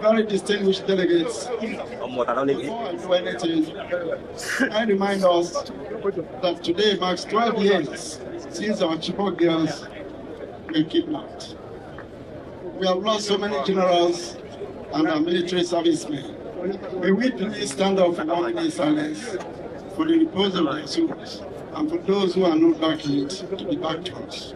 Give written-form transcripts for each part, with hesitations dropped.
very distinguished delegates, before I do anything, I remind us that today marks 12 years since our Chibok girls were kidnapped. We have lost so many generals and our military servicemen. May we please stand up for 1 minute silence for the repose of their souls and for those who are not back yet to be back to us.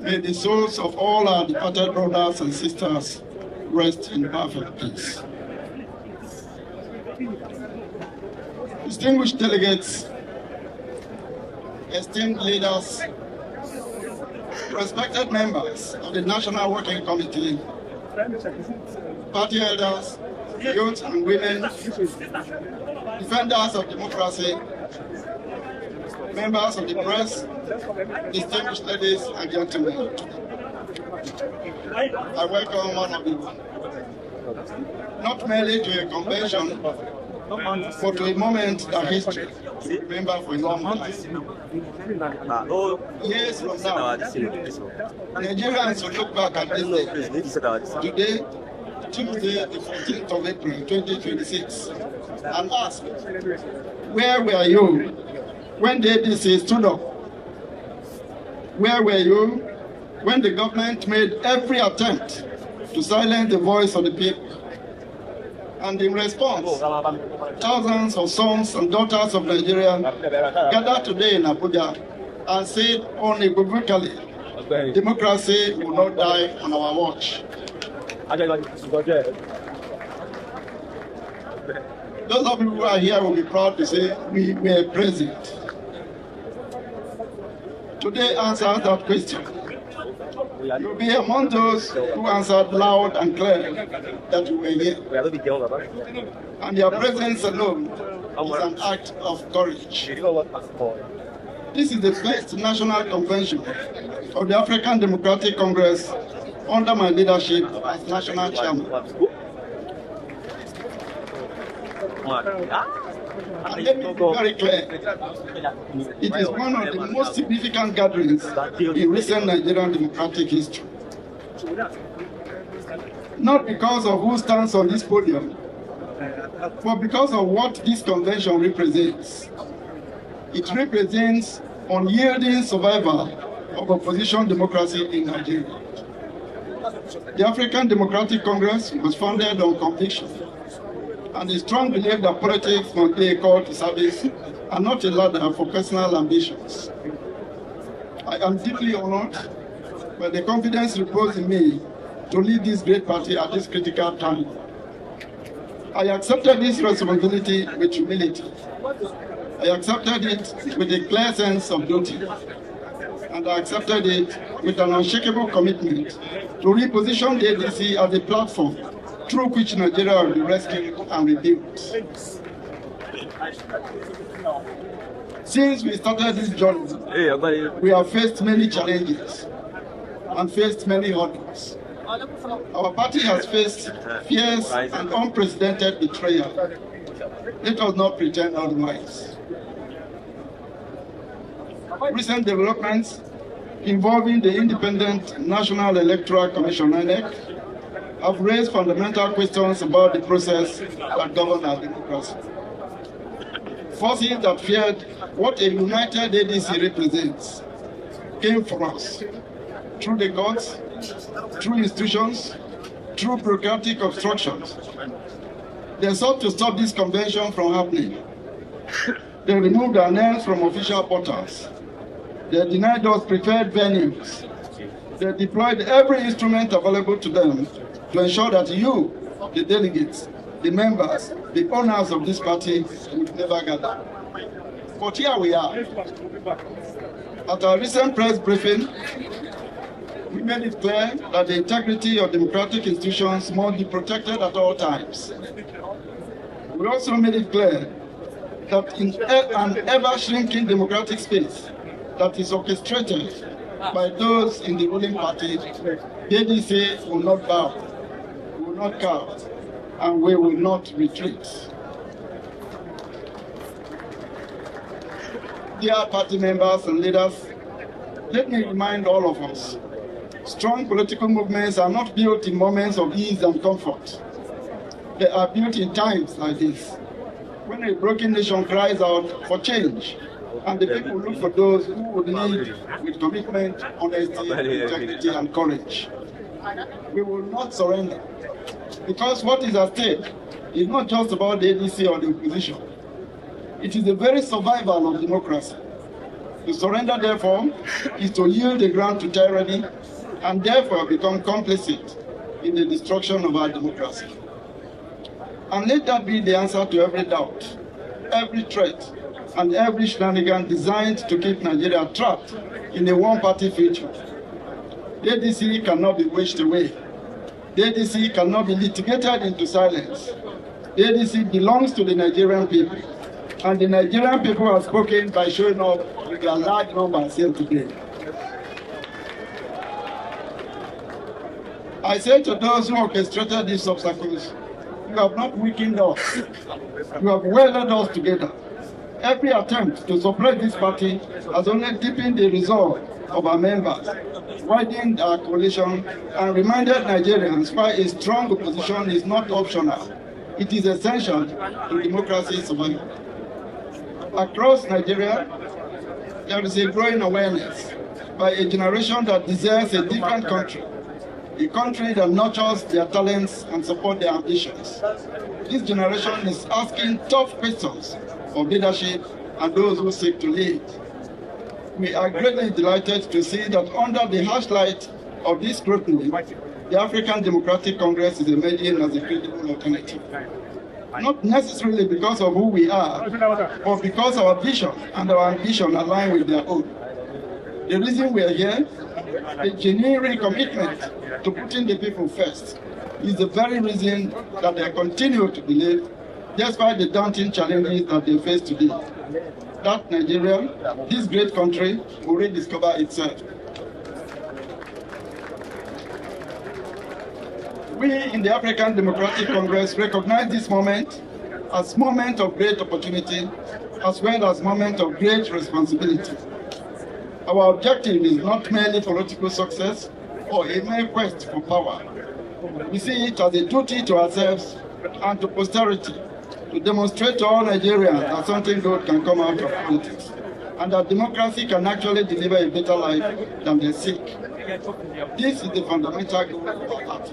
May the souls of all our departed brothers and sisters rest in perfect peace. Distinguished delegates, esteemed leaders, respected members of the National Working Committee, party elders, youth and women, defenders of democracy, members of the press, distinguished ladies and gentlemen. I welcome one of you, not merely to a convention, but to a moment that history will remember for a long time. Years from now, Nigerians will look back at this day, today, Tuesday, the 14th of April, 2026, and ask, where were you when the ADC stood up? Where were you when the government made every attempt to silence the voice of the people? And in response, thousands of sons and daughters of Nigeria gathered today in Abuja and said unequivocally, democracy will not die on our watch. Those of you who are here will be proud to say we were present. Today answers that question. You'll be among those who answered loud and clear that you were here. And your presence alone is an act of courage. This is the first national convention of the African Democratic Congress under my leadership as national chairman. And let me be very clear, it is one of the most significant gatherings in recent Nigerian democratic history. Not because of who stands on this podium, but because of what this convention represents. It represents unyielding survival of opposition democracy in Nigeria. The African Democratic Congress was founded on conviction and a strong belief that politics must be a call to service and not a ladder for personal ambitions. I am deeply honored by the confidence reposed in me to lead this great party at this critical time. I accepted this responsibility with humility. I accepted it with a clear sense of duty. And I accepted it with an unshakable commitment to reposition the ADC as a platform through which Nigeria will be rescued and rebuilt. Since we started this journey, we have faced many challenges and faced many hurdles. Our party has faced fierce and unprecedented betrayal. Let us not pretend otherwise. Recent developments involving the Independent National Electoral Commission (INEC) have raised fundamental questions about the process that governs our democracy. Forces that feared what a united ADC represents came for us through the courts, through institutions, through bureaucratic obstructions. They sought to stop this convention from happening. They removed our names from official portals. They denied us preferred venues. They deployed every instrument available to them to ensure that you, the delegates, the members, the owners of this party would never gather. But here we are. At our recent press briefing, we made it clear that the integrity of democratic institutions must be protected at all times. We also made it clear that in an ever-shrinking democratic space that is orchestrated by those in the ruling party, the ADC will not bow, will not cower, and we will not retreat. Dear party members and leaders, let me remind all of us, strong political movements are not built in moments of ease and comfort. They are built in times like this, when a broken nation cries out for change, and the people look for those who would lead with commitment, honesty, integrity, and courage. We will not surrender, because what is at stake is not just about the ADC or the opposition. It is the very survival of democracy. To surrender, therefore, is to yield the ground to tyranny and therefore become complicit in the destruction of our democracy. And let that be the answer to every doubt, every threat, and every shenanigan designed to keep Nigeria trapped in a one-party future. The ADC cannot be wished away. The ADC cannot be litigated into silence. The ADC belongs to the Nigerian people, and the Nigerian people have spoken by showing up with their large numbers here today. I say to those who orchestrated these obstacles, you have not weakened us. You have welded us together. Every attempt to suppress this party has only deepened the resolve of our members, widened our coalition, and reminded Nigerians why a strong opposition is not optional. It is essential to democracy's survival. Across Nigeria, there is a growing awareness by a generation that desires a different country, a country that nurtures their talents and supports their ambitions. This generation is asking tough questions of leadership and those who seek to lead. We are greatly delighted to see that under the harsh light of this scrutiny, the African Democratic Congress is emerging as a credible alternative. Not necessarily because of who we are, but because our vision and our ambition align with their own. The reason we are here, a genuine commitment to putting the people first, is the very reason that they continue to believe, despite the daunting challenges that they face today, that Nigeria, this great country, will rediscover itself. We in the African Democratic Congress recognize this moment as a moment of great opportunity, as well as a moment of great responsibility. Our objective is not merely political success or a mere quest for power. We see it as a duty to ourselves and to posterity to demonstrate to all Nigerians that something good can come out of politics, and that democracy can actually deliver a better life than they seek. This is the fundamental goal of our party.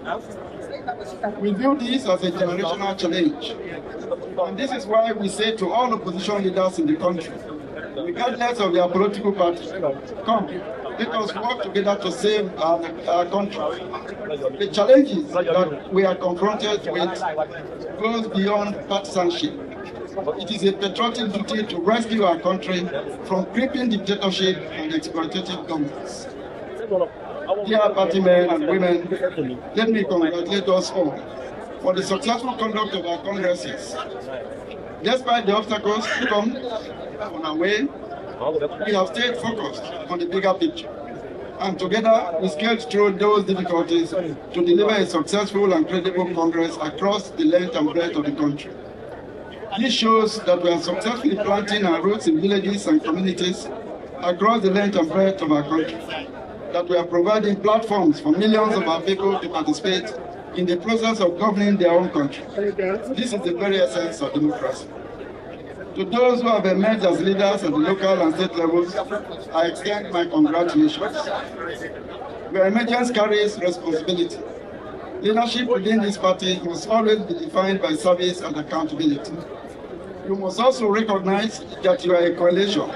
We view this as a generational challenge, and this is why we say to all opposition leaders in the country, regardless of their political party, come, let us work together to save our country. The challenges that we are confronted with goes beyond partisanship. It is a patriotic duty to rescue our country from creeping dictatorship and exploitative governments. Dear party men and women, let me congratulate us all for the successful conduct of our congresses. Despite the obstacles to come on our way, we have stayed focused on the bigger picture. And together, we scaled through those difficulties to deliver a successful and credible Congress across the length and breadth of the country. This shows that we are successfully planting our roots in villages and communities across the length and breadth of our country, that we are providing platforms for millions of our people to participate in the process of governing their own country. This is the very essence of democracy. To those who have emerged as leaders at the local and state levels, I extend my congratulations. Your emergence carries responsibility. Leadership within this party must always be defined by service and accountability. You must also recognize that you are a coalition,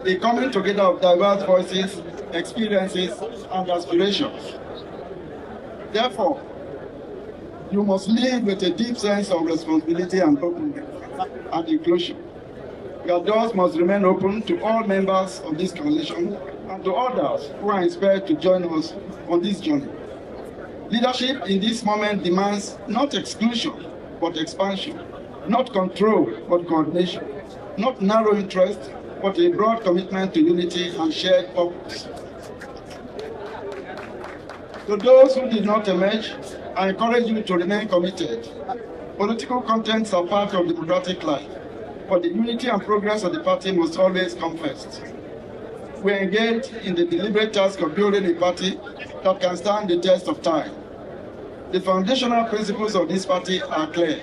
a coming together of diverse voices, experiences, and aspirations. Therefore, you must lead with a deep sense of responsibility and openness and inclusion. Your doors must remain open to all members of this coalition and to others who are inspired to join us on this journey. Leadership in this moment demands not exclusion, but expansion, not control, but coordination, not narrow interest, but a broad commitment to unity and shared purpose. To those who did not emerge, I encourage you to remain committed. Political contents are part of democratic life. but the unity and progress of the party must always come first. We are engaged in the deliberate task of building a party that can stand the test of time. The foundational principles of this party are clear.